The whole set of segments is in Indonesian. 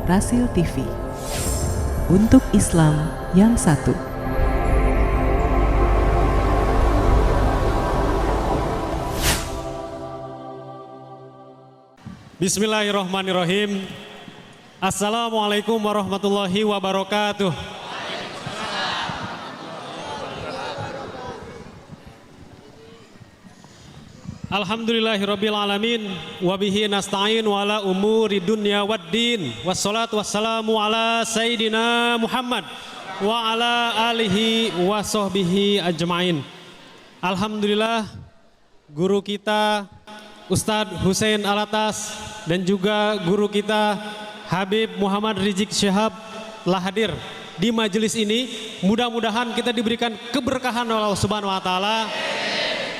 Rasil TV. Untuk Islam yang satu. Bismillahirrahmanirrahim. Assalamualaikum warahmatullahi wabarakatuh. Alhamdulillahirabbil alamin wa bihi nasta'in wa ala umuri dunya waddin wassalatu wassalamu ala sayyidina Muhammad wa ala alihi wa sahbihi ajmain. Alhamdulillah, guru kita Ustadz Husein Alatas dan juga guru kita Habib Muhammad Rizik Syihab telah hadir di majelis ini. Mudah-mudahan kita diberikan keberkahan oleh Allah Subhanahu wa taala,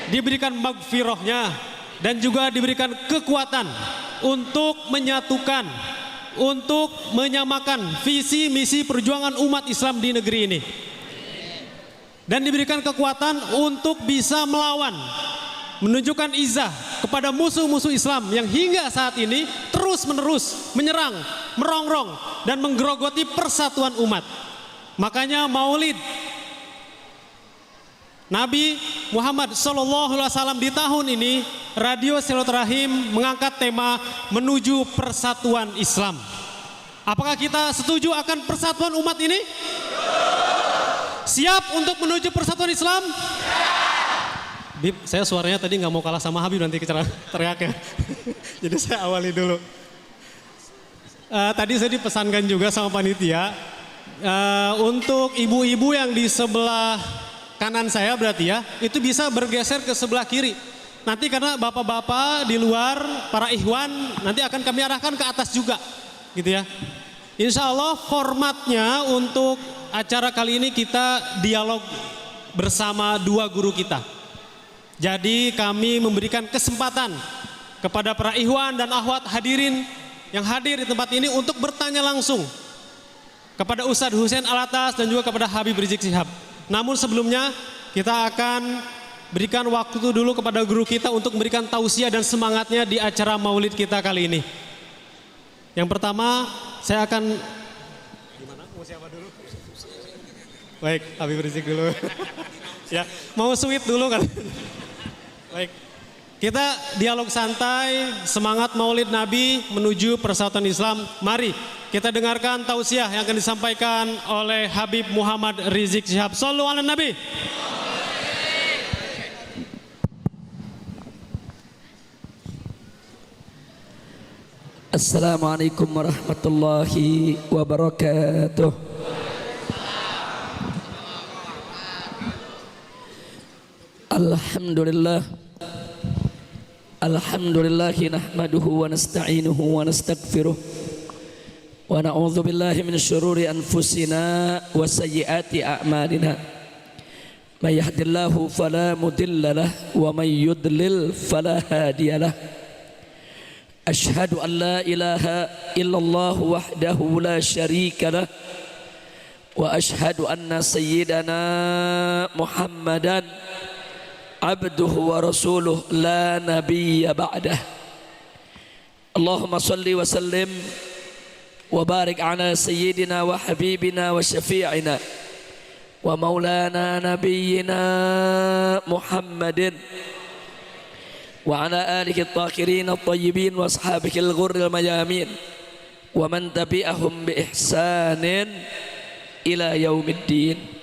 diberikan magfirahnya dan juga diberikan kekuatan untuk menyatukan, untuk menyamakan visi misi perjuangan umat Islam di negeri ini, dan diberikan kekuatan untuk bisa melawan, menunjukkan izah kepada musuh-musuh Islam yang hingga saat ini terus-menerus menyerang, merongrong dan menggerogoti persatuan umat. Makanya Maulid Nabi Muhammad SAW di tahun ini, Radio Silaturahim mengangkat tema menuju persatuan Islam. Apakah kita setuju akan persatuan umat ini? Siap untuk menuju persatuan Islam? Bib, saya suaranya tadi nggak mau kalah sama Habib, nanti teriak ya. Jadi saya awali dulu. Tadi saya dipesankan juga sama panitia untuk ibu-ibu yang di sebelah kanan saya berarti ya, itu bisa bergeser ke sebelah kiri. Nanti karena bapak-bapak di luar, para ikhwan, nanti akan kami arahkan ke atas juga, gitu ya. Insya Allah formatnya untuk acara kali ini kita dialog bersama dua guru kita. Jadi kami memberikan kesempatan kepada para ikhwan dan akhwat hadirin yang hadir di tempat ini untuk bertanya langsung kepada Ustadz Husein Alatas dan juga kepada Habib Rizik Syihab. Namun sebelumnya kita akan berikan waktu dulu kepada guru kita untuk memberikan tausiah dan semangatnya di acara maulid kita kali ini. Yang pertama saya akan, gimana? Mau siapa dulu? Baik, Habib Rizik dulu. Ya, mau sweet dulu kan? Baik, kita dialog santai, semangat maulid Nabi menuju persatuan Islam. Mari kita dengarkan tausiah yang akan disampaikan oleh Habib Muhammad Rizik Syihab. Shallu ala Nabi. Assalamualaikum warahmatullahi wabarakatuh. Alhamdulillah. Alhamdulillahi nahmaduhu wa nasta'inuhu wa nastaghfiruh. Wa na'udzu billahi min syururi anfusina wa sayyiati a'malina. May yahdihillahu fala mudilla lahu wa may yudlil fala hadiyalah. Asyhadu an la ilaha illallah wahdahu la syarika lah wa asyhadu anna sayyidana Muhammadan abduhu wa rasuluh la nabiyya ba'dah. Allahumma salli wa sallim wa barik ala sayyidina wa habibina wa syafi'ina wa maulana nabiyyina Muhammadin wa ala alihi at-tahirin at-tayyibin wa ashabihi al-ghurril mayamin wa man tabi'ahum bi ihsanin ila yaumiddin.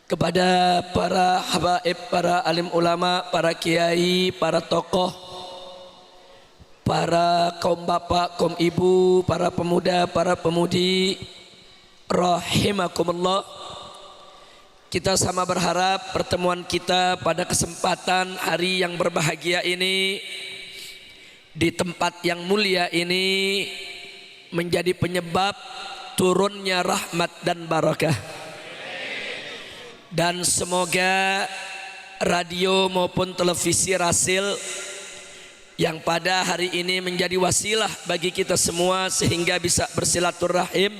Kepada para habaib, para alim ulama, para kiai, para tokoh, para kaum bapak, kaum ibu, para pemuda, para pemudi, rahimakumullah. Kita sama berharap pertemuan kita pada kesempatan hari yang berbahagia ini, di tempat yang mulia ini, menjadi penyebab turunnya rahmat dan barakah. Dan semoga radio maupun televisi Rasil yang pada hari ini menjadi wasilah bagi kita semua sehingga bisa bersilaturahim,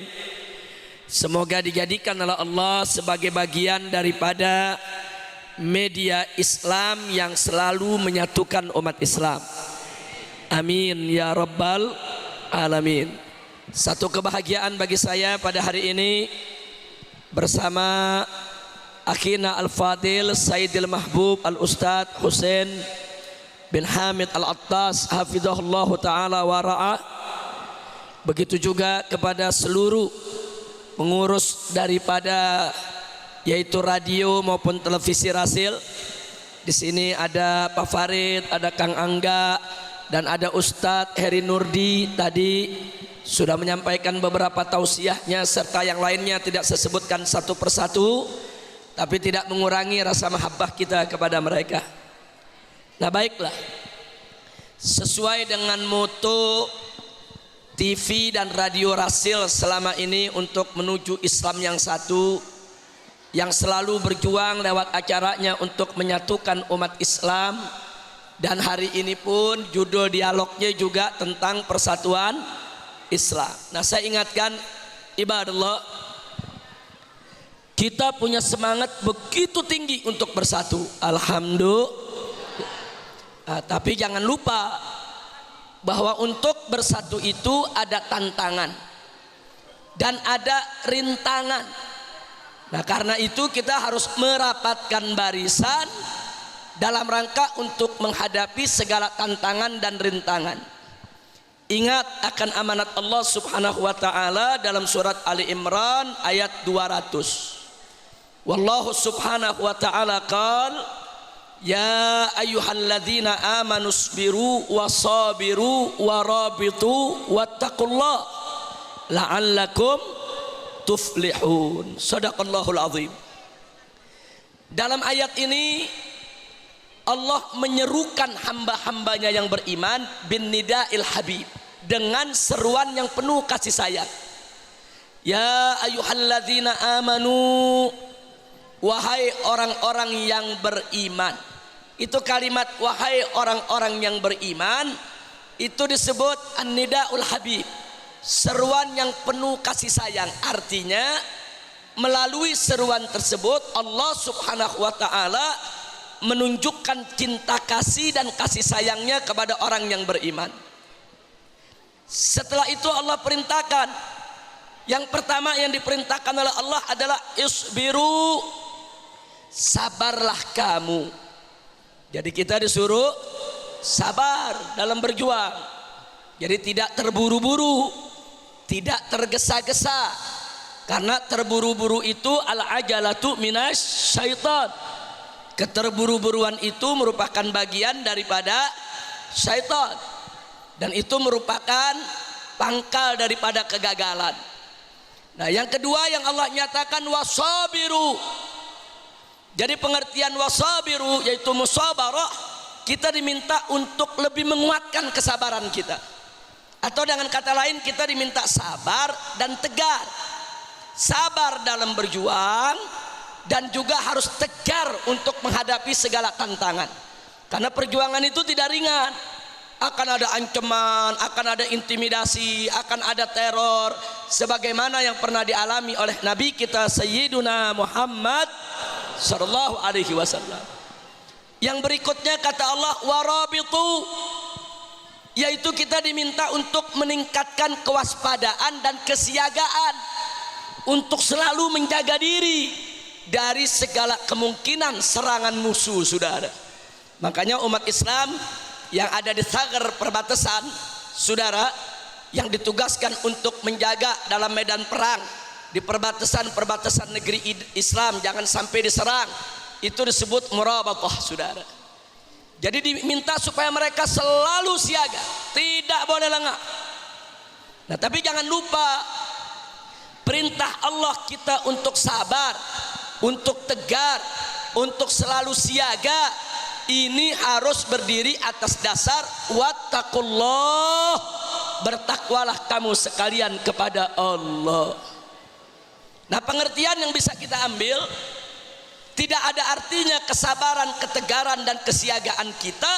semoga dijadikan oleh Allah sebagai bagian daripada media Islam yang selalu menyatukan umat Islam. Amin ya rabbal alamin. Satu kebahagiaan bagi saya pada hari ini bersama akhina Al-Fadil Sayyidil Mahbub Al-Ustadz Husain bin Hamid Al-Attas hafizahullah ta'ala wa ra'ah. Begitu juga kepada seluruh pengurus daripada yaitu radio maupun televisi Rasil. Di sini ada Pak Farid, ada Kang Angga, dan ada Ustadz Heri Nurdi tadi sudah menyampaikan beberapa tausiahnya serta yang lainnya tidak saya sebutkan satu persatu, tapi tidak mengurangi rasa mahabbah kita kepada mereka. Nah baiklah, sesuai dengan moto TV dan radio Rasil selama ini untuk menuju Islam yang satu, yang selalu berjuang lewat acaranya untuk menyatukan umat Islam. Dan hari ini pun judul dialognya juga tentang persatuan Islam. Nah saya ingatkan ibadallah, kita punya semangat begitu tinggi untuk bersatu, alhamdulillah. Tapi jangan lupa bahwa untuk bersatu itu ada tantangan dan ada rintangan. Nah karena itu kita harus merapatkan barisan dalam rangka untuk menghadapi segala tantangan dan rintangan. Ingat akan amanat Allah Subhanahu wa taala dalam surat Ali Imran ayat 200. Wallahu subhanahu wa ta'ala qala ya ayyuhalladzina amanu sabiru wasabiru warabitu wattaqullaha la'allakum tuflihun. Shadaqallahul azim. Dalam ayat ini Allah menyerukan hamba-hambanya yang beriman bin nida'il habib, dengan seruan yang penuh kasih sayang. Ya ayyuhalladzina amanu, wahai orang-orang yang beriman. Itu kalimat wahai orang-orang yang beriman itu disebut an-nida'ul habib, seruan yang penuh kasih sayang. Artinya melalui seruan tersebut Allah Subhanahu wa taala menunjukkan cinta kasih dan kasih sayangnya kepada orang yang beriman. Setelah itu Allah perintahkan, yang pertama yang diperintahkan oleh Allah adalah isbiru, sabarlah kamu. Jadi kita disuruh sabar dalam berjuang. Jadi tidak terburu-buru, tidak tergesa-gesa, karena terburu-buru itu al-ajalatu minas syaitan. Keterburu-buruan itu merupakan bagian daripada syaitan, dan itu merupakan pangkal daripada kegagalan. Nah yang kedua yang Allah nyatakan wasabiru. Jadi pengertian wasabiru yaitu musabarah, kita diminta untuk lebih menguatkan kesabaran kita, atau dengan kata lain kita diminta sabar dan tegar. Sabar dalam berjuang dan juga harus tegar untuk menghadapi segala tantangan. Karena perjuangan itu tidak ringan. Akan ada ancaman, akan ada intimidasi, akan ada teror, sebagaimana yang pernah dialami oleh Nabi kita Sayyiduna Muhammad sallallahu alaihi wasallam. Yang berikutnya kata Allah warabitu, yaitu kita diminta untuk meningkatkan kewaspadaan dan kesiagaan untuk selalu menjaga diri dari segala kemungkinan serangan musuh, saudara. Makanya umat Islam yang ada di Sagar perbatasan, saudara, yang ditugaskan untuk menjaga dalam medan perang di perbatasan negeri Islam jangan sampai diserang, itu disebut murabatah, saudara. Jadi diminta supaya mereka selalu siaga, tidak boleh lengah. Nah tapi jangan lupa perintah Allah kita untuk sabar, untuk tegar, untuk selalu siaga, ini harus berdiri atas dasar wattaqullah, bertakwalah kamu sekalian kepada Allah. Nah pengertian yang bisa kita ambil, tidak ada artinya kesabaran, ketegaran dan kesiagaan kita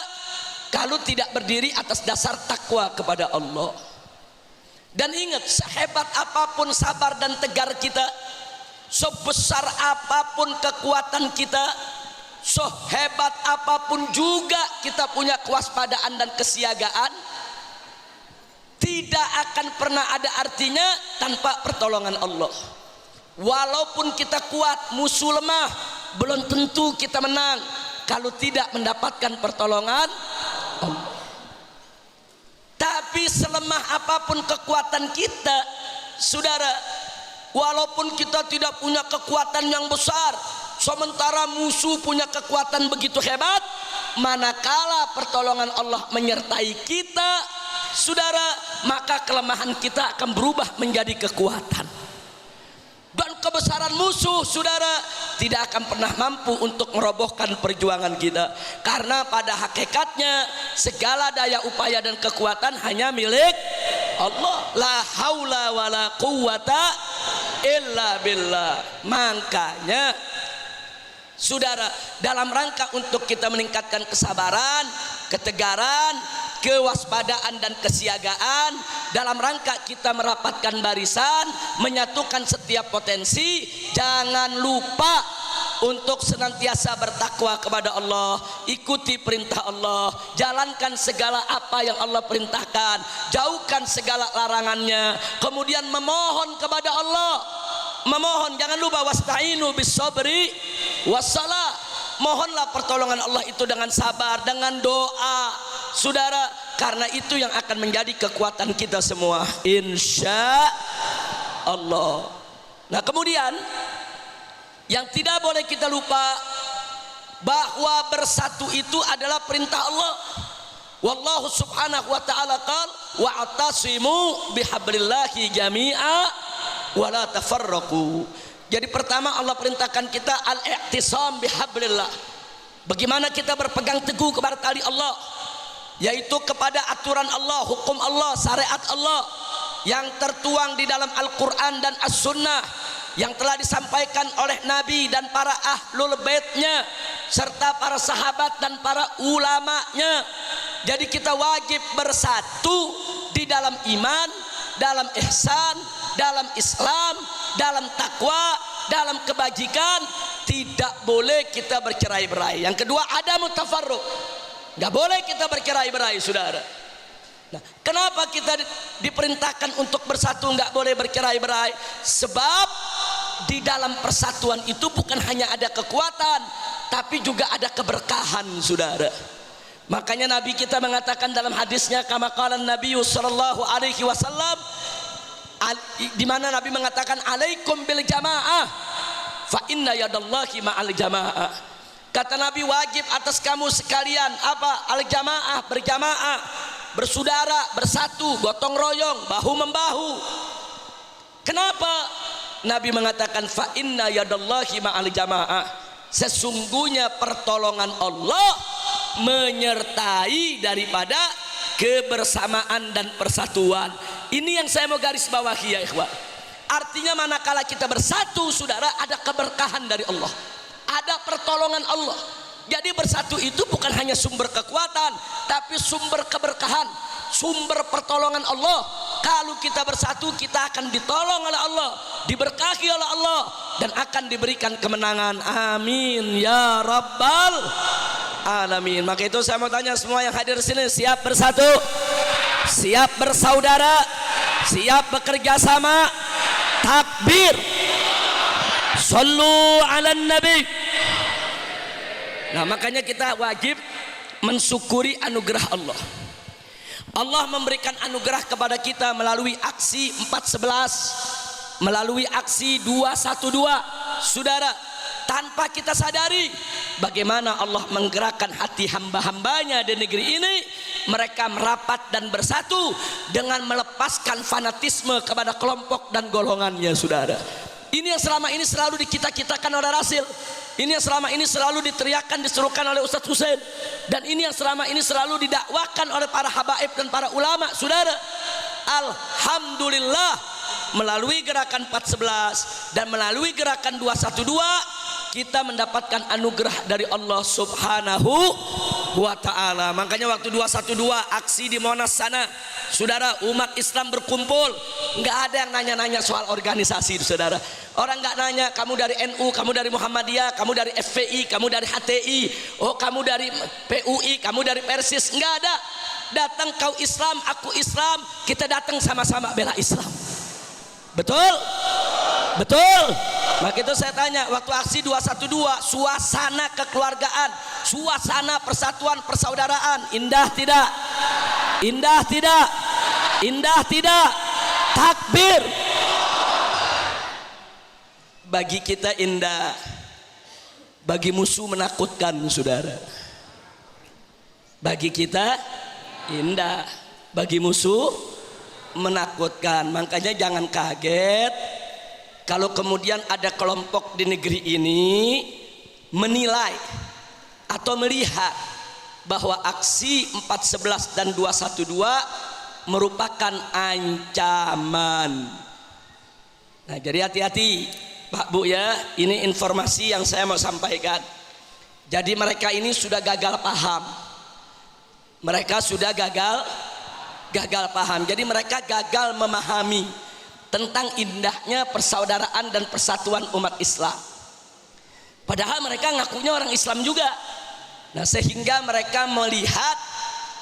kalau tidak berdiri atas dasar takwa kepada Allah. Dan ingat, sehebat apapun sabar dan tegar kita, sebesar apapun kekuatan kita, sehebat apapun juga kita punya kewaspadaan dan kesiagaan, tidak akan pernah ada artinya tanpa pertolongan Allah. Walaupun kita kuat, musuh lemah, belum tentu kita menang kalau tidak mendapatkan pertolongan Allah. Tapi selemah apapun kekuatan kita, saudara, walaupun kita tidak punya kekuatan yang besar, sementara musuh punya kekuatan begitu hebat, manakala pertolongan Allah menyertai kita, saudara, maka kelemahan kita akan berubah menjadi kekuatan. Dan kebesaran musuh, saudara, tidak akan pernah mampu untuk merobohkan perjuangan kita. Karena pada hakikatnya segala daya upaya dan kekuatan hanya milik Allah. La haula wala quwata illa billah. Makanya, saudara, dalam rangka untuk kita meningkatkan kesabaran, ketegaran, kewaspadaan dan kesiagaan, dalam rangka kita merapatkan barisan, menyatukan setiap potensi, jangan lupa untuk senantiasa bertakwa kepada Allah, ikuti perintah Allah, jalankan segala apa yang Allah perintahkan, jauhkan segala larangannya, kemudian memohon kepada Allah. Memohon, jangan lupa wasta'inu bis sabri wassalah. Mohonlah pertolongan Allah itu dengan sabar, dengan doa, saudara, karena itu yang akan menjadi kekuatan kita semua, insya Allah. Nah, kemudian yang tidak boleh kita lupa bahwa bersatu itu adalah perintah Allah. Wallahu subhanahu wa ta'ala qala wa'tasimu bihablillahi jami'a wa la tafarraqu. Jadi pertama Allah perintahkan kita al-i'tisam bihablillah. Bagaimana kita berpegang teguh kepada tali Allah, yaitu kepada aturan Allah, hukum Allah, syariat Allah yang tertuang di dalam Al-Quran dan As-Sunnah, yang telah disampaikan oleh Nabi dan para ahlul baitnya serta para sahabat dan para ulamanya. Jadi kita wajib bersatu di dalam iman, dalam ihsan, dalam Islam, dalam takwa, dalam kebajikan. Tidak boleh kita bercerai-berai. Yang kedua, ada mutafarruq. Nggak boleh kita bercerai-berai, saudara. Nah, kenapa kita diperintahkan untuk bersatu, nggak boleh bercerai-berai? Sebab di dalam persatuan itu bukan hanya ada kekuatan, tapi juga ada keberkahan, saudara. Makanya Nabi kita mengatakan dalam hadisnya, kama qala Nabi sallallahu alaihi wasallam, di mana Nabi mengatakan alaikum bil jamaah fa inna yadallahi ma'al jamaah. Kata Nabi, wajib atas kamu sekalian apa? Al jamaah, berjamaah, bersaudara, bersatu, gotong royong, bahu membahu. Kenapa? Nabi mengatakan fa inna yadallahi ma'al jamaah. Sesungguhnya pertolongan Allah menyertai daripada kebersamaan dan persatuan. Ini yang saya mau garis bawahi, ya ikhwan. Artinya manakala kita bersatu, saudara, ada keberkahan dari Allah, ada pertolongan Allah. Jadi bersatu itu bukan hanya sumber kekuatan, tapi sumber keberkahan, sumber pertolongan Allah. Kalau kita bersatu, kita akan ditolong oleh Allah, diberkahi oleh Allah, dan akan diberikan kemenangan. Amin ya rabbal alamin. Maka itu saya mau tanya semua yang hadir di sini, siap bersatu, siap bersaudara, siap bekerja sama? Takbir. Sallu ala nabi. Nah, makanya kita wajib mensyukuri anugerah Allah. Allah memberikan anugerah kepada kita melalui aksi 411, melalui aksi 212. Saudara, tanpa kita sadari bagaimana Allah menggerakkan hati hamba-hambanya di negeri ini, mereka merapat dan bersatu dengan melepaskan fanatisme kepada kelompok dan golongannya, saudara. Ini yang selama ini selalu dikita-kitakan oleh Rasil. Ini yang selama ini selalu diteriakkan, diserukan oleh Ustadz Hussein. Dan ini yang selama ini selalu didakwakan oleh para habaib dan para ulama, saudara. Alhamdulillah, melalui gerakan 411 dan melalui gerakan 212, kita mendapatkan anugerah dari Allah Subhanahu wa ta'ala. Makanya waktu 212 aksi di Monas sana, saudara, umat Islam berkumpul, nggak ada yang nanya-nanya soal organisasi, saudara. Orang nggak nanya kamu dari NU, kamu dari Muhammadiyah, kamu dari FPI, kamu dari HTI, oh kamu dari PUI, kamu dari Persis, nggak ada. Datang kau Islam, aku Islam, kita datang sama-sama bela Islam. Betul? Betul. Maka itu saya tanya, waktu aksi 212, suasana kekeluargaan, suasana persatuan persaudaraan, indah tidak? Indah tidak? Indah tidak? Takbir. Bagi kita indah, bagi musuh menakutkan, saudara. Bagi kita indah, bagi musuh menakutkan. Makanya jangan kaget kalau kemudian ada kelompok di negeri ini menilai atau melihat bahwa aksi 411 dan 212 merupakan ancaman. Nah, jadi hati-hati Pak Bu ya, ini informasi yang saya mau sampaikan. Jadi mereka ini sudah gagal paham. Mereka sudah gagal paham. Jadi mereka gagal memahami tentang indahnya persaudaraan dan persatuan umat Islam. Padahal mereka ngakunya orang Islam juga. Nah, sehingga mereka melihat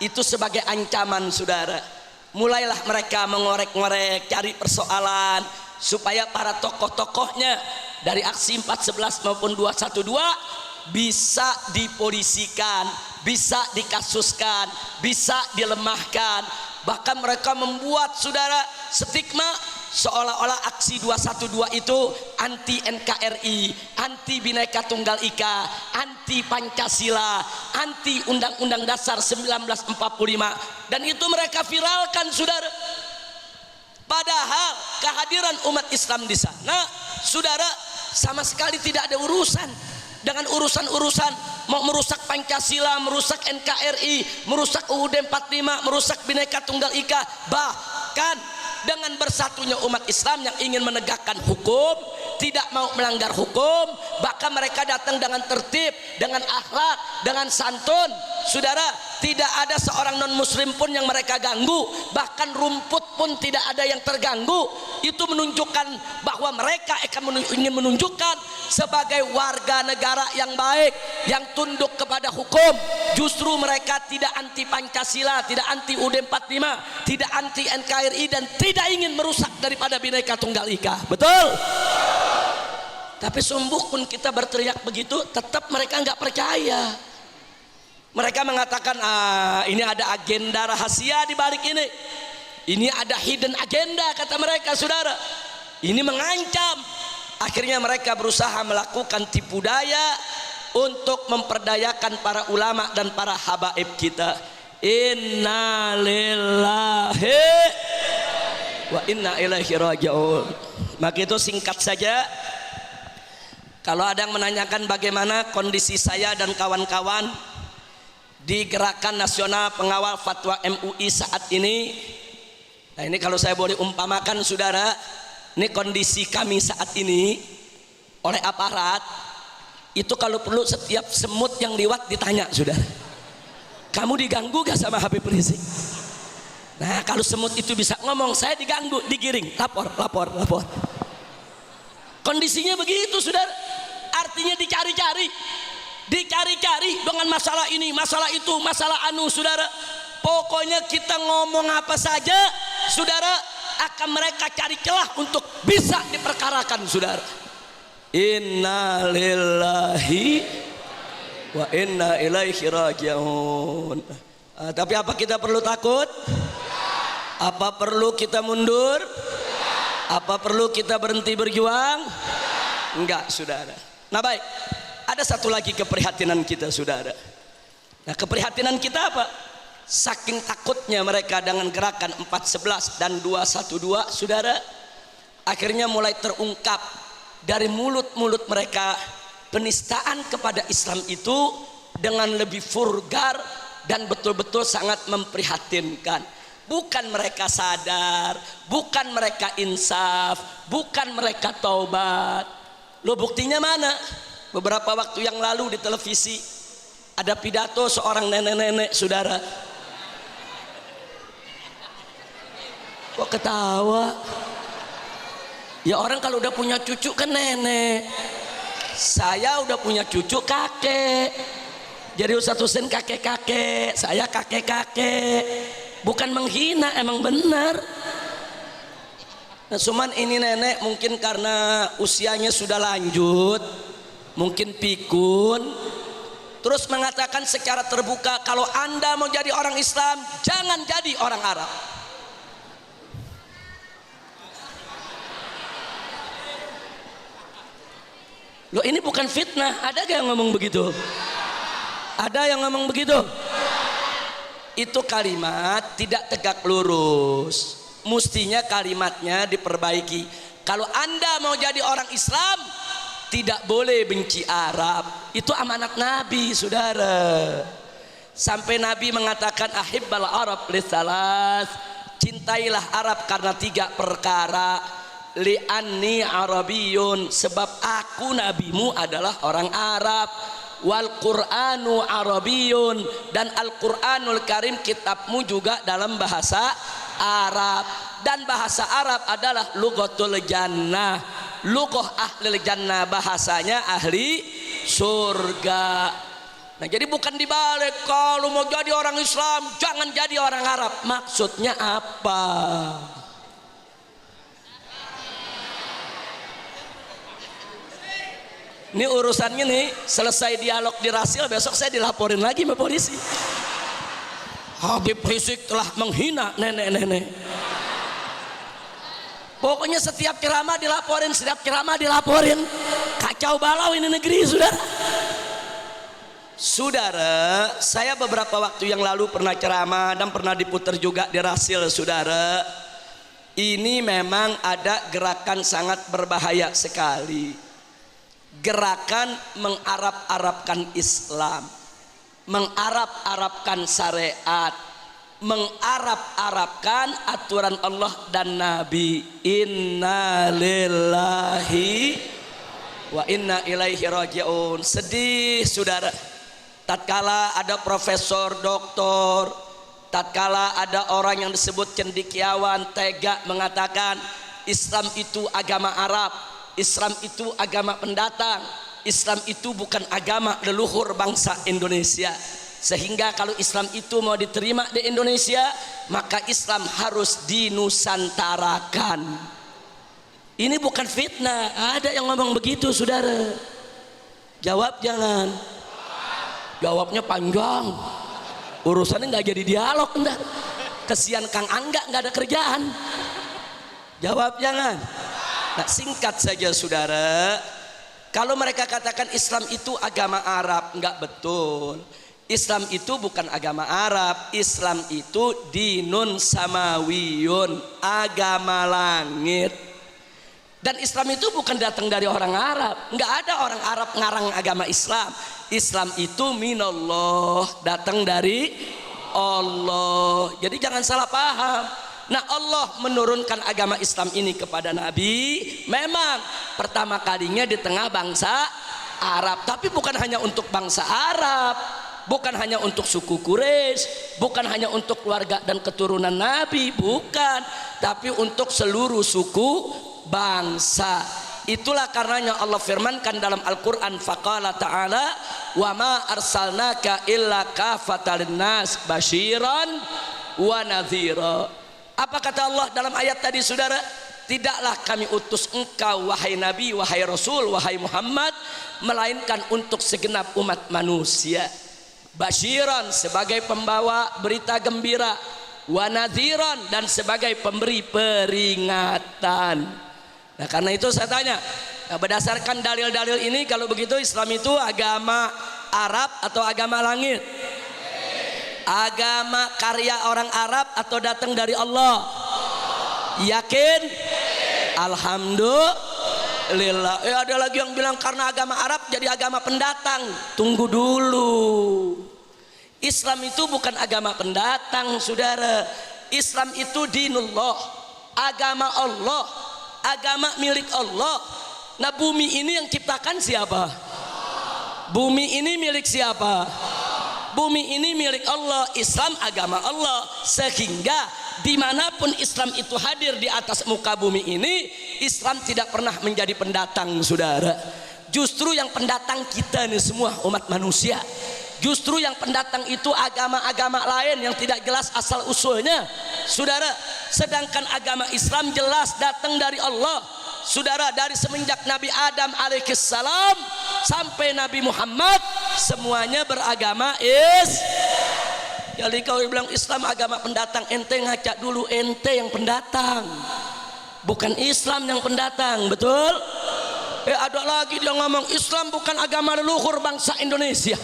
itu sebagai ancaman, saudara. Mulailah mereka mengorek-ngorek, cari persoalan supaya para tokoh-tokohnya dari aksi 411 maupun 212 bisa dipolisikan, bisa dikasuskan, bisa dilemahkan. Bahkan mereka membuat, saudara, stigma seolah-olah aksi 212 itu anti NKRI, anti Bhinneka Tunggal Ika, anti Pancasila, anti Undang-Undang Dasar 1945, dan itu mereka viralkan, saudara. Padahal kehadiran umat Islam di sana, saudara, sama sekali tidak ada urusan dengan urusan-urusan mau merusak Pancasila, merusak NKRI, merusak UUD 45, merusak Bhinneka Tunggal Ika. Bahkan dengan bersatunya umat Islam yang ingin menegakkan hukum, tidak mau melanggar hukum, bahkan mereka datang dengan tertib, dengan akhlak, dengan santun, saudara. Tidak ada seorang non muslim pun yang mereka ganggu, bahkan rumput pun tidak ada yang terganggu. Itu menunjukkan bahwa mereka ingin menunjukkan sebagai warga negara yang baik, yang tunduk kepada hukum. Justru mereka tidak anti Pancasila, tidak anti UUD 45, tidak anti NKRI, dan tidak ingin merusak daripada Bhinneka Tunggal Ika. Betul? Tapi sumbuh pun kita berteriak begitu, tetap mereka nggak percaya. Mereka mengatakan, ini ada agenda rahasia di balik ini. Ini ada hidden agenda, kata mereka, saudara. Ini mengancam. Akhirnya mereka berusaha melakukan tipu daya untuk memperdayakan para ulama dan para habaib kita. Inna lillahi wa inna ilaihi raji'un. Maka itu singkat saja. Kalau ada yang menanyakan bagaimana kondisi saya dan kawan-kawan di Gerakan Nasional Pengawal Fatwa MUI saat ini, nah ini kalau saya boleh umpamakan, saudara, ini kondisi kami saat ini oleh aparat itu kalau perlu setiap semut yang lewat ditanya, saudara, kamu diganggu gak sama Habib Rizik? Nah kalau semut itu bisa ngomong, saya diganggu, digiring, lapor. Kondisinya begitu, saudara. Artinya dicari-cari dengan masalah ini, masalah itu, masalah anu, saudara. Pokoknya kita ngomong apa saja, saudara, akan mereka cari celah untuk bisa diperkarakan, saudara. Inna lillahi wa inna ilaihi raji'un. Tapi apa kita perlu takut? Apa perlu kita mundur? Apa perlu kita berhenti berjuang? Enggak, saudara. Nah baik, ada satu lagi keprihatinan kita, saudara. Nah keprihatinan kita apa? Saking takutnya mereka dengan gerakan 411 dan 212, saudara, akhirnya mulai terungkap dari mulut-mulut mereka penistaan kepada Islam itu dengan lebih vulgar dan betul-betul sangat memprihatinkan. Bukan mereka sadar, bukan mereka insaf, bukan mereka taubat. Lo buktinya mana? Beberapa waktu yang lalu di televisi ada pidato seorang nenek-nenek, saudara. Kok ketawa? Ya orang kalau udah punya cucu kan nenek. Saya udah punya cucu kakek. Jadi Ustadz Husain kakek-kakek, saya kakek-kakek. Bukan menghina, emang benar. Nah, cuman ini nenek mungkin karena usianya sudah lanjut, mungkin pikun, terus mengatakan secara terbuka, kalau Anda mau jadi orang Islam, jangan jadi orang Arab. Loh, ini bukan fitnah, ada gak yang ngomong begitu? Ada yang ngomong begitu? Itu kalimat tidak tegak lurus. Mestinya kalimatnya diperbaiki. Kalau Anda mau jadi orang Islam, tidak boleh benci Arab. Itu amanat Nabi, saudara. Sampai Nabi mengatakan ahibbal Arab li salas, cintailah Arab karena 3 perkara. Li'anni Arabiyun, sebab aku nabimu adalah orang Arab. Wal Qur'anu Arabiyun, dan Al-Qur'anul Karim kitabmu juga dalam bahasa Arab. Dan bahasa Arab adalah lughatul jannah, lughah ahli jannah, bahasanya ahli surga. Nah, jadi bukan dibalik, kalau mau jadi orang Islam jangan jadi orang Arab. Maksudnya apa? Ini urusannya nih, selesai dialog di Rasil, besok saya dilaporin lagi sama polisi. Habib Rizik telah menghina nenek-nenek. Pokoknya setiap ceramah dilaporin, setiap ceramah dilaporin. Kacau balau ini negeri, saudara. Saudara, saya beberapa waktu yang lalu pernah ceramah dan pernah diputar juga di Rasil, saudara. Ini memang ada gerakan sangat berbahaya sekali. Gerakan mengarab-arabkan Islam, mengarab-arabkan syariat, mengarab-arabkan aturan Allah dan Nabi. Inna lillahi wa inna ilaihi raji'un. Sedih, saudara, tatkala ada profesor, doktor, tatkala ada orang yang disebut cendekiawan tega mengatakan Islam itu agama Arab, Islam itu agama pendatang, Islam itu bukan agama leluhur bangsa Indonesia. Sehingga kalau Islam itu mau diterima di Indonesia, maka Islam harus dinusantarakan. Ini bukan fitnah, ada yang ngomong begitu, saudara. Jawab jangan. Jawabnya panjang. Urusannya nggak jadi dialog, enggak. Kesian Kang Angga nggak ada kerjaan. Jawab jangan. Nah, singkat saja, saudara. Kalau mereka katakan Islam itu agama Arab, enggak betul. Islam itu bukan agama Arab. Islam itu dinun samawiyun, agama langit. Dan Islam itu bukan datang dari orang Arab. Enggak ada orang Arab ngarang agama Islam. Islam itu minallah, datang dari Allah. Jadi jangan salah paham. Nah, Allah menurunkan agama Islam ini kepada Nabi memang pertama kalinya di tengah bangsa Arab, tapi bukan hanya untuk bangsa Arab, bukan hanya untuk suku Quraisy, bukan hanya untuk keluarga dan keturunan Nabi, bukan, tapi untuk seluruh suku bangsa. Itulah karenanya Allah firmankan dalam Al-Qur'an, faqala ta'ala wa ma arsalnaka illa kafatan linnas basyiran wa nadhira. Apa kata Allah dalam ayat tadi, saudara? Tidaklah kami utus engkau wahai Nabi, wahai Rasul, wahai Muhammad, melainkan untuk segenap umat manusia. Basyiran, sebagai pembawa berita gembira, wa nadhiran, dan sebagai pemberi peringatan. Nah, karena itu saya tanya, nah, berdasarkan dalil-dalil ini, kalau begitu Islam itu agama Arab atau agama langit? Agama karya orang Arab atau datang dari Allah? Yakin? Alhamdulillah. Ada lagi yang bilang karena agama Arab jadi agama pendatang. Tunggu dulu. Islam itu bukan agama pendatang, saudara. Islam itu dinullah, agama Allah, agama milik Allah. Nah, bumi ini yang ciptakan siapa? Bumi ini milik siapa? bumi ini milik Allah, Islam agama Allah, sehingga dimanapun Islam itu hadir di atas muka bumi ini, Islam tidak pernah menjadi pendatang, saudara. Justru yang pendatang kita nih semua umat manusia. Justru yang pendatang itu agama-agama lain yang tidak jelas asal usulnya, saudara. Sedangkan agama Islam jelas datang dari Allah, saudara. Dari semenjak Nabi Adam alaihissalam sampai Nabi Muhammad, semuanya beragama Jadi kau bilang Islam agama pendatang, ente ngaca dulu, ente yang pendatang, bukan Islam yang pendatang, betul? Ada lagi dia ngomong Islam bukan agama leluhur bangsa Indonesia.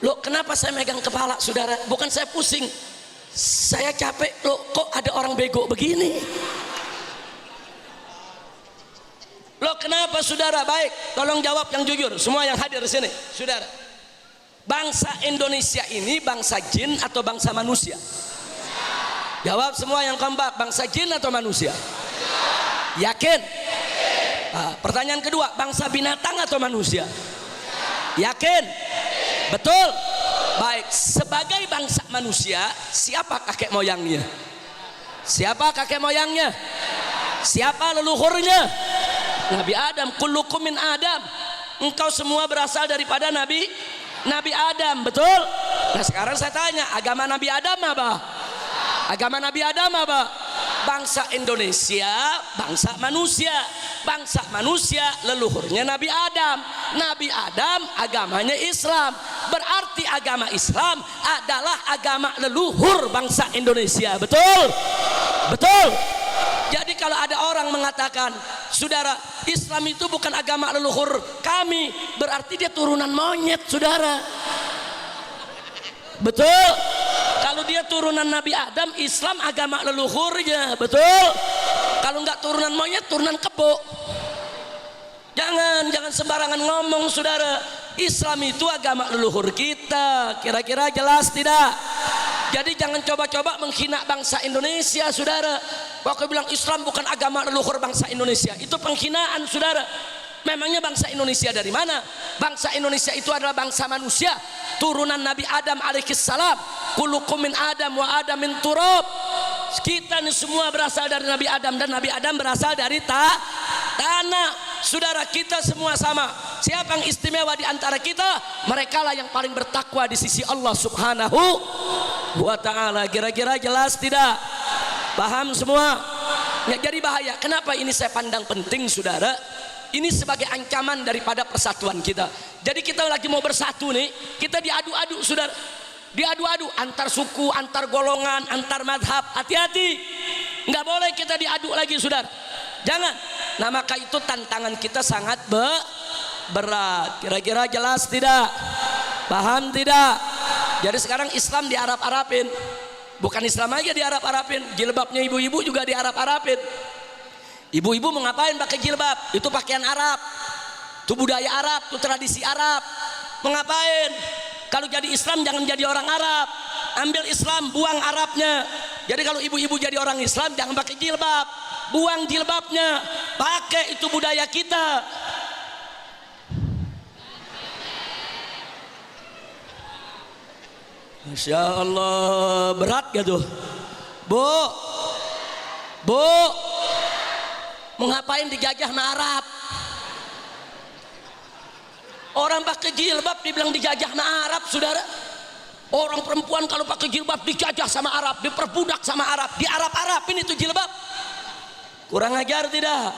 Loh, kenapa saya megang kepala, saudara? Bukan saya pusing, saya capek. Loh, kok ada orang bego begini? Loh, kenapa, saudara? Baik, tolong jawab yang jujur, semua yang hadir di sini, saudara. Bangsa Indonesia ini bangsa jin atau bangsa manusia? Jawab semua yang kompak, bangsa jin atau manusia? Yakin? Pertanyaan kedua, bangsa binatang atau manusia? Yakin? Betul? Baik, sebagai bangsa manusia, siapa kakek moyangnya? Siapa kakek moyangnya? Siapa leluhurnya? Nabi Adam. Kullukum min Adam. Engkau semua berasal daripada Nabi Adam, betul? Nah, sekarang saya tanya, agama Nabi Adam apa? Agama Nabi Adam apa? Bangsa Indonesia, bangsa manusia. Bangsa manusia leluhurnya Nabi Adam. Nabi Adam agamanya Islam. Berarti agama Islam adalah agama leluhur bangsa Indonesia. Betul? Betul? Jadi kalau ada orang mengatakan, saudara, Islam itu bukan agama leluhur kami, berarti dia turunan monyet, saudara. Betul? Kalau dia turunan Nabi Adam, Islam agama leluhurnya, betul? Kalau nggak turunan monyet, turunan kebo. Jangan sembarangan ngomong, saudara. Islam itu agama leluhur kita. Kira-kira jelas tidak? Jadi jangan coba-coba menghina bangsa Indonesia, saudara. Waktu bilang Islam bukan agama leluhur bangsa Indonesia, itu penghinaan, saudara. Memangnya bangsa Indonesia dari mana? Bangsa Indonesia itu adalah bangsa manusia, turunan Nabi Adam alaihissalam. Kullukum min Adam wa Adam min turab. Kita ini semua berasal dari Nabi Adam, dan Nabi Adam berasal dari tanah. Saudara, kita semua sama. Siapa yang istimewa di antara kita? Mereka lah yang paling bertakwa di sisi Allah Subhanahu wa ta'ala. Kira-kira jelas tidak? Paham semua? Ya, jadi bahaya. Kenapa ini saya pandang penting, saudara? Ini sebagai ancaman daripada persatuan kita. Jadi kita lagi mau bersatu nih, kita diadu-adu, saudara. Diadu-adu antar suku, antar golongan, antar madhab. Hati-hati, nggak boleh kita diadu lagi, saudara. Jangan. Nah, maka itu tantangan kita sangat berat. Kira-kira jelas tidak? Paham tidak? Jadi sekarang Islam diarab-arabin. Bukan Islam aja diarab-arabin, jilbabnya ibu-ibu juga diarab-arabin. Ibu-ibu mau ngapain pakai jilbab? Itu pakaian Arab, itu budaya Arab, itu tradisi Arab. Mau ngapain? Kalau jadi Islam jangan jadi orang Arab. Ambil Islam, buang Arabnya. Jadi kalau ibu-ibu jadi orang Islam jangan pakai jilbab, buang jilbabnya, pakai itu budaya kita. Masya Allah, berat gak tuh? Bu, mau ngapain dijajah sama Arab? Orang pakai jilbab dibilang dijajah sama Arab, saudara. Orang perempuan kalau pakai jilbab dijajah sama Arab, diperbudak sama Arab, di Arab-Arabin itu jilbab. Kurang ajar tidak?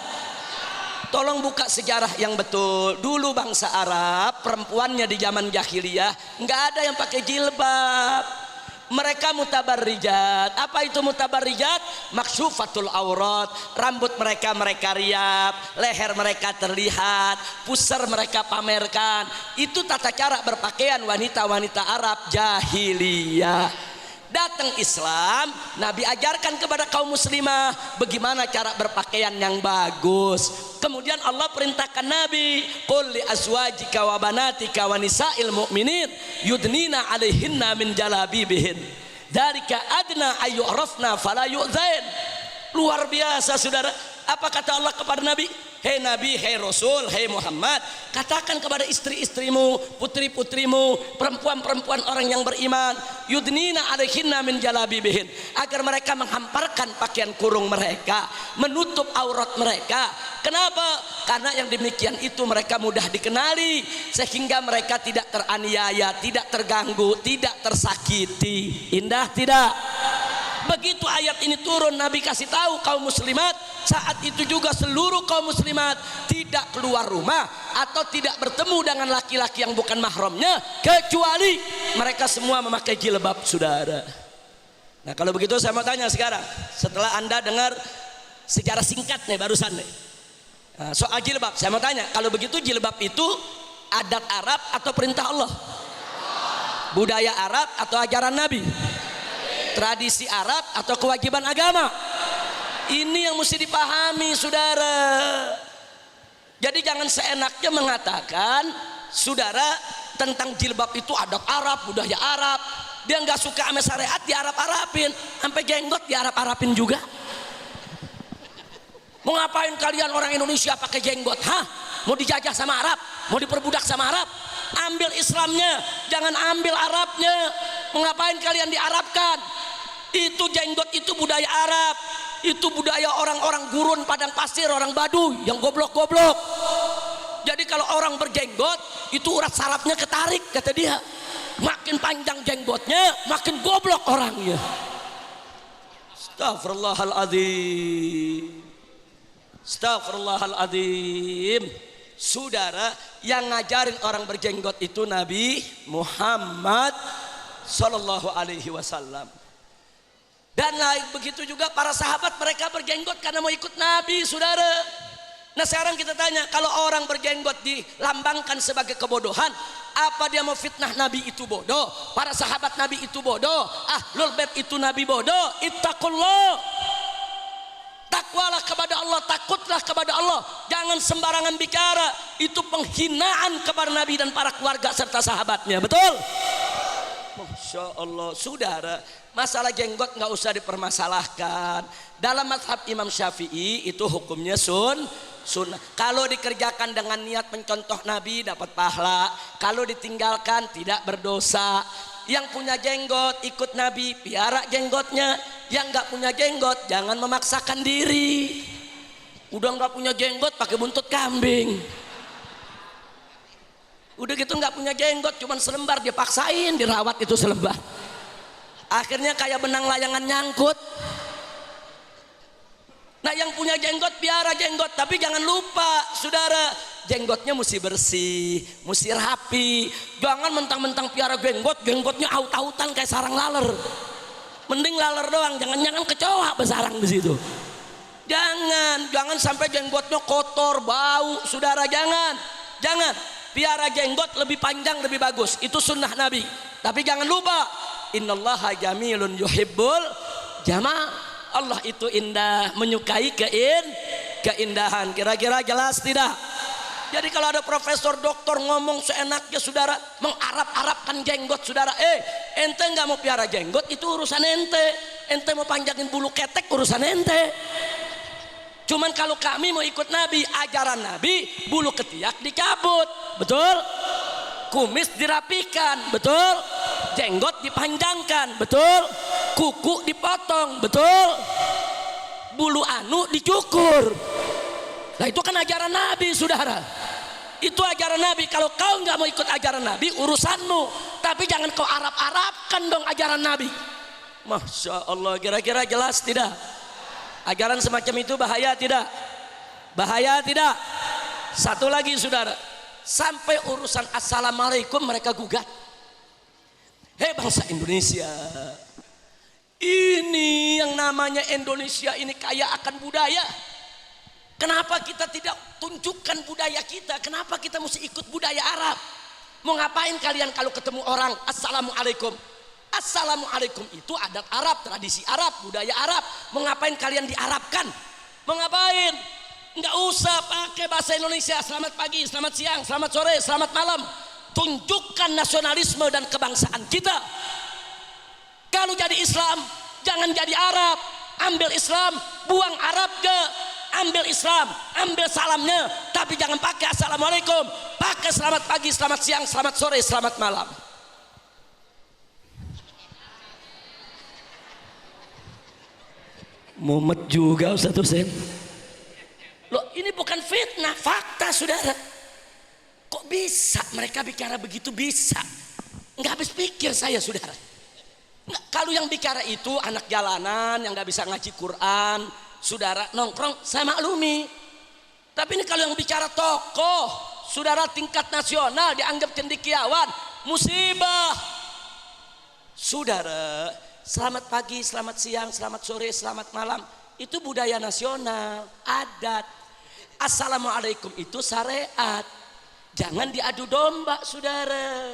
Tolong buka sejarah yang betul. Dulu bangsa Arab, perempuannya di zaman jahiliyah nggak ada yang pakai jilbab. Mereka mutabarrijat. Apa itu mutabarrijat? Makshufatul aurat. Rambut mereka riap, leher mereka terlihat, pusar mereka pamerkan. Itu tata cara berpakaian wanita-wanita Arab jahiliyah. Datang Islam, Nabi ajarkan kepada kaum muslimah bagaimana cara berpakaian yang bagus. Kemudian Allah perintahkan Nabi, qul li azwajika wa banatika wa nisa'il mu'minin yudnina 'alaihinna min jalabibihin. Dzalika adna ayyurafna fala yu'dzain. Luar biasa, saudara. Apa kata Allah kepada Nabi? Hei Nabi, hei Rasul, hei Muhammad, katakan kepada istri-istrimu, putri-putrimu, perempuan-perempuan orang yang beriman, yudnina alaihinna min jalabibihin, agar mereka menghamparkan pakaian kurung mereka, menutup aurat mereka. Kenapa? Karena yang demikian itu mereka mudah dikenali, sehingga mereka tidak teraniaya, tidak terganggu, tidak tersakiti. Indah tidak? Begitu ayat ini turun, Nabi kasih tahu kaum muslimat, saat itu juga seluruh kaum muslimat tidak keluar rumah atau tidak bertemu dengan laki-laki yang bukan mahramnya, kecuali mereka semua memakai jilbab, saudara. Nah kalau begitu saya mau tanya sekarang, setelah Anda dengar sejarah singkat nih barusan nih, nah, soal jilbab, saya mau tanya, kalau begitu jilbab itu adat Arab atau perintah Allah? Budaya Arab atau ajaran Nabi? Tradisi Arab atau kewajiban agama? Ini yang mesti dipahami, saudara. Jadi jangan seenaknya mengatakan, saudara, tentang jilbab itu adat Arab, budaya Arab. Dia nggak suka sama syariat, di Arab-Arabin, sampai jenggot di Arab-Arabin juga. Mau ngapain kalian orang Indonesia pakai jenggot? Hah? Mau dijajah sama Arab? Mau diperbudak sama Arab? Ambil Islamnya, jangan ambil Arabnya. Mau ngapain kalian diarabkan? Itu jenggot itu budaya Arab, itu budaya orang-orang gurun padang pasir, orang Baduy yang goblok-goblok. Jadi kalau orang berjenggot itu urat sarafnya ketarik, kata dia. Makin panjang jenggotnya, makin goblok orangnya. Astagfirullahaladzim, astagfirullahaladzim. Saudara, yang ngajarin orang berjenggot itu Nabi Muhammad Sallallahu Alaihi Wasallam. Dan lain begitu juga para sahabat, mereka berjenggot karena mau ikut Nabi, saudara. Nah sekarang kita tanya, kalau orang berjenggot dilambangkan sebagai kebodohan, apa dia mau fitnah Nabi itu bodoh? Para sahabat Nabi itu bodoh? Ahlul bait itu Nabi bodoh? Ittaqullah, takwalah kepada Allah, takutlah kepada Allah, jangan sembarangan bicara. Itu penghinaan kepada Nabi dan para keluarga serta sahabatnya, betul? Masya Allah, saudara, masalah jenggot nggak usah dipermasalahkan. Dalam mazhab Imam Syafi'i itu hukumnya sunnah. Kalau dikerjakan dengan niat mencontoh Nabi dapat pahala, kalau ditinggalkan tidak berdosa. Yang punya jenggot ikut Nabi, piara jenggotnya. Yang nggak punya jenggot jangan memaksakan diri. Udah nggak punya jenggot pakai buntut kambing. Udah gitu nggak punya jenggot, cuman selembar, dia paksain dirawat itu selembar. Akhirnya kayak benang layangan nyangkut. Nah yang punya jenggot piara jenggot, tapi jangan lupa, saudara, jenggotnya mesti bersih, mesti rapi. Jangan mentang-mentang piara jenggot, jenggotnya aut-autan kayak sarang laler. Mending laler doang, jangan-jangan kecoa bersarang di situ. Jangan sampai jenggotnya kotor, bau, saudara, jangan. Piara jenggot lebih panjang lebih bagus, itu sunnah Nabi. Tapi jangan lupa, innallaha jamilun yuhibbul jamal. Allah itu indah, menyukai keindahan. Kira-kira jelas tidak? Jadi kalau ada profesor doktor ngomong seenaknya, saudara, mengarab-arabkan jenggot, saudara, ente nggak mau piara jenggot itu urusan ente mau panjangin bulu ketek urusan ente. Cuman kalau kami mau ikut Nabi, ajaran Nabi, bulu ketiak dicabut, betul? Kumis dirapikan, betul? Jenggot dipanjangkan, betul? Kuku dipotong, betul? Bulu anu dicukur. Nah itu kan ajaran Nabi, saudara. Itu ajaran Nabi. Kalau kau nggak mau ikut ajaran Nabi, urusanmu. Tapi jangan kau Arab-Arabkan dong ajaran Nabi. Masya Allah, kira-kira jelas tidak? Ajaran semacam itu bahaya tidak? Bahaya tidak? Satu lagi, saudara, sampai urusan assalamualaikum mereka gugat. Hei bangsa Indonesia, ini yang namanya Indonesia ini kaya akan budaya. Kenapa kita tidak tunjukkan budaya kita? Kenapa kita mesti ikut budaya Arab? Mau ngapain kalian kalau ketemu orang assalamualaikum? Assalamualaikum itu adat Arab, tradisi Arab, budaya Arab. Mau ngapain kalian diarabkan? Mau ngapain? Nggak usah pakai bahasa Indonesia. Selamat pagi, selamat siang, selamat sore, selamat malam. Tunjukkan nasionalisme dan kebangsaan kita. Kalau jadi Islam, jangan jadi Arab. Ambil Islam, buang Arabnya. ambil Islam, ambil salamnya, tapi jangan pakai assalamualaikum, pakai selamat pagi, selamat siang, selamat sore, selamat malam. Mumet juga Ustaz Husain. Loh, ini bukan fitnah, fakta saudara. Kok bisa mereka bicara begitu? Bisa. Nggak habis pikir saya saudara. Nggak, kalau yang bicara itu anak jalanan yang nggak bisa ngaji Quran, saudara nongkrong, saya maklumi. Tapi ini kalau yang bicara tokoh, saudara tingkat nasional dianggap cendekiawan, musibah. Saudara, selamat pagi, selamat siang, selamat sore, selamat malam, itu budaya nasional, adat. Assalamualaikum itu syariat. Jangan diadu domba saudara.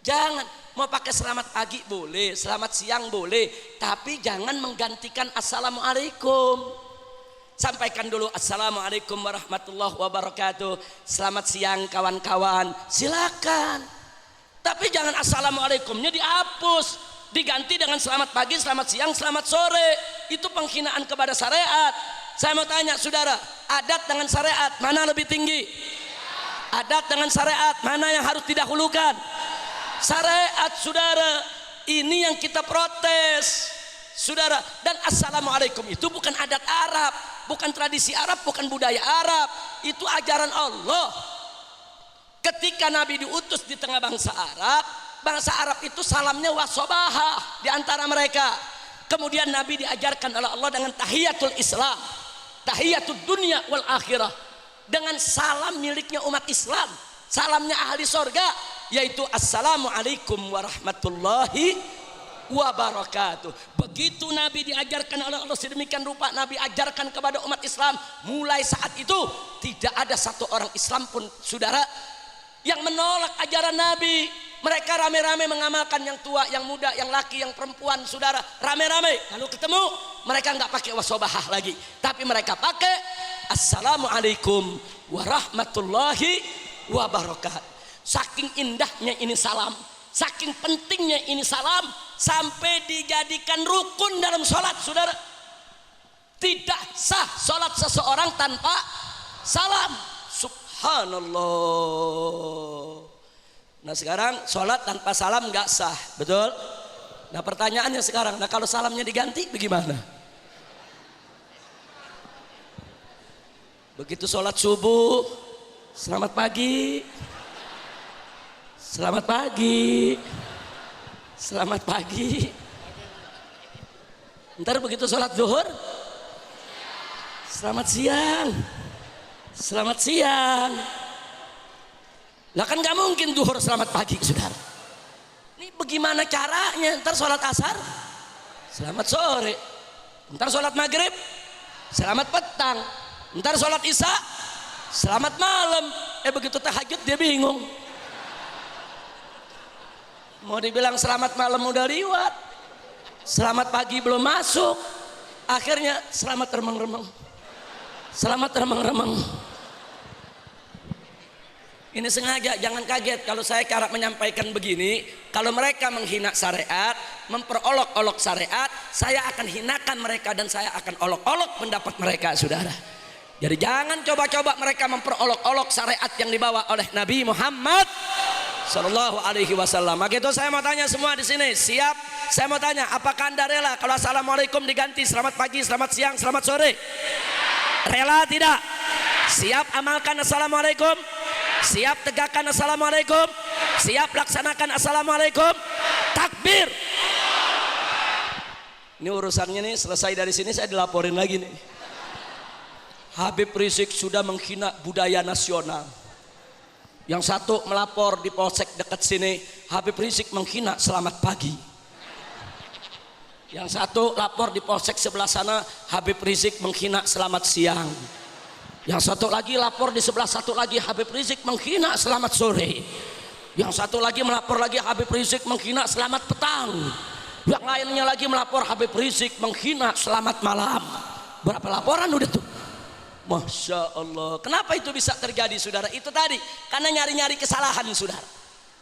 Jangan, mau pakai selamat pagi boleh, selamat siang boleh, tapi jangan menggantikan assalamualaikum. Sampaikan dulu assalamualaikum warahmatullahi wabarakatuh, selamat siang kawan-kawan, silakan. Tapi jangan assalamualaikumnya dihapus, diganti dengan selamat pagi, selamat siang, selamat sore. Itu penghinaan kepada syariat. Saya mau tanya saudara, adat dengan syariat mana lebih tinggi? Adat dengan syariat mana yang harus didahulukan? Syariat saudara, ini yang kita protes saudara. Dan assalamualaikum itu bukan adat Arab, bukan tradisi Arab, bukan budaya Arab, itu ajaran Allah. Ketika Nabi diutus di tengah bangsa Arab itu salamnya wasobahah di antara mereka. Kemudian Nabi diajarkan oleh Allah dengan tahiyatul Islam, tahiyatul dunia wal akhirah, dengan salam miliknya umat Islam, salamnya ahli sorga, yaitu assalamualaikum warahmatullahi wabarakatuh. Begitu Nabi diajarkan oleh Allah sedemikian rupa, Nabi ajarkan kepada umat Islam. Mulai saat itu tidak ada satu orang Islam pun saudara yang menolak ajaran Nabi. Mereka rame-rame mengamalkan, yang tua, yang muda, yang laki, yang perempuan saudara, rame-rame. Kalau ketemu mereka nggak pakai wasobahah lagi, tapi mereka pakai assalamualaikum warahmatullahi wabarakatuh. Saking indahnya ini salam, saking pentingnya ini salam, sampai dijadikan rukun dalam sholat saudara. Tidak sah sholat seseorang tanpa salam. Subhanallah. Nah sekarang sholat tanpa salam nggak sah, betul? Nah pertanyaannya sekarang, nah kalau salamnya diganti bagaimana? Begitu sholat subuh, selamat pagi, selamat pagi, selamat pagi. Ntar begitu sholat zuhur, selamat siang, selamat siang. Lah kan nggak mungkin zuhur selamat pagi saudara. Ini bagaimana caranya? Ntar sholat asar, selamat sore. Ntar sholat maghrib, selamat petang. Ntar sholat isya, selamat malam. Begitu tahajud dia bingung. Mau dibilang selamat malam udah liwat, selamat pagi belum masuk, akhirnya selamat remeng-remeng, selamat remeng-remeng. Ini sengaja, jangan kaget kalau saya cara menyampaikan begini. Kalau mereka menghina syariat, memperolok-olok syariat, saya akan hinakan mereka dan saya akan olok-olok pendapat mereka saudara. Jadi jangan coba-coba mereka memperolok-olok syariat yang dibawa oleh Nabi Muhammad Sallallahu Alaihi Wasallam. Maka itu saya mau tanya semua di sini, siap? Saya mau tanya, apakah anda rela kalau assalamualaikum diganti selamat pagi, selamat siang, selamat sore? Rela tidak? Siap amalkan assalamualaikum? Siap tegakkan assalamualaikum? Siap laksanakan assalamualaikum? Takbir. Ini urusannya nih, selesai dari sini saya dilaporin lagi nih. Habib Rizik sudah menghina budaya nasional. Yang satu melapor di polsek dekat sini, Habib Rizik menghina selamat pagi. Yang satu lapor di polsek sebelah sana, Habib Rizik menghina selamat siang. Yang satu lagi lapor di sebelah satu lagi, Habib Rizik menghina selamat sore. Yang satu lagi melapor lagi, Habib Rizik menghina selamat petang. Yang lainnya lagi melapor, Habib Rizik menghina selamat malam. Berapa laporan udah tuh? Masya Allah. Kenapa itu bisa terjadi saudara? Itu tadi karena nyari-nyari kesalahan saudara.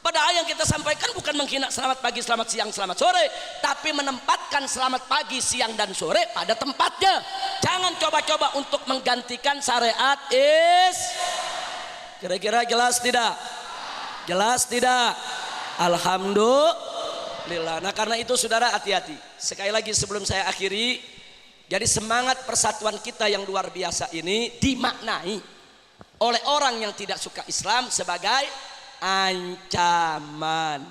Padahal yang kita sampaikan bukan menghina selamat pagi, selamat siang, selamat sore, tapi menempatkan selamat pagi, siang, dan sore pada tempatnya. Jangan coba-coba untuk menggantikan syariat Kira-kira jelas tidak? Jelas tidak? Alhamdulillah. Nah karena itu saudara hati-hati. Sekali lagi sebelum saya akhiri, jadi semangat persatuan kita yang luar biasa ini dimaknai oleh orang yang tidak suka Islam sebagai ancaman.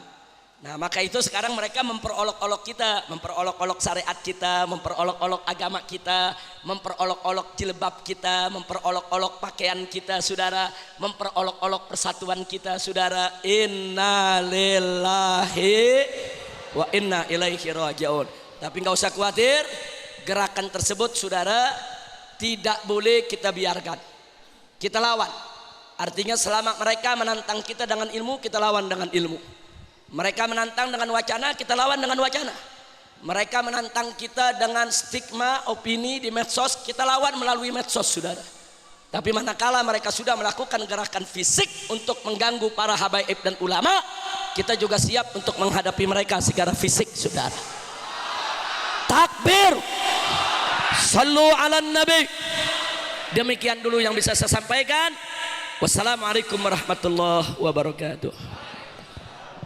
Nah maka itu sekarang mereka memperolok-olok kita, memperolok-olok syariat kita, memperolok-olok agama kita, memperolok-olok jilbab kita, memperolok-olok pakaian kita saudara, memperolok-olok persatuan kita saudara. Inna lillahi wa inna ilaihi raji'un. Tapi nggak usah khawatir, gerakan tersebut saudara tidak boleh kita biarkan, kita lawan. Artinya selama mereka menantang kita dengan ilmu, kita lawan dengan ilmu. Mereka menantang dengan wacana, kita lawan dengan wacana. Mereka menantang kita dengan stigma, opini di medsos, kita lawan melalui medsos saudara. Tapi manakala mereka sudah melakukan gerakan fisik untuk mengganggu para habaib dan ulama, kita juga siap untuk menghadapi mereka secara fisik saudara. Takbir, sallu ala nabi. Demikian dulu yang bisa saya sampaikan. Wassalamualaikum warahmatullahi wabarakatuh.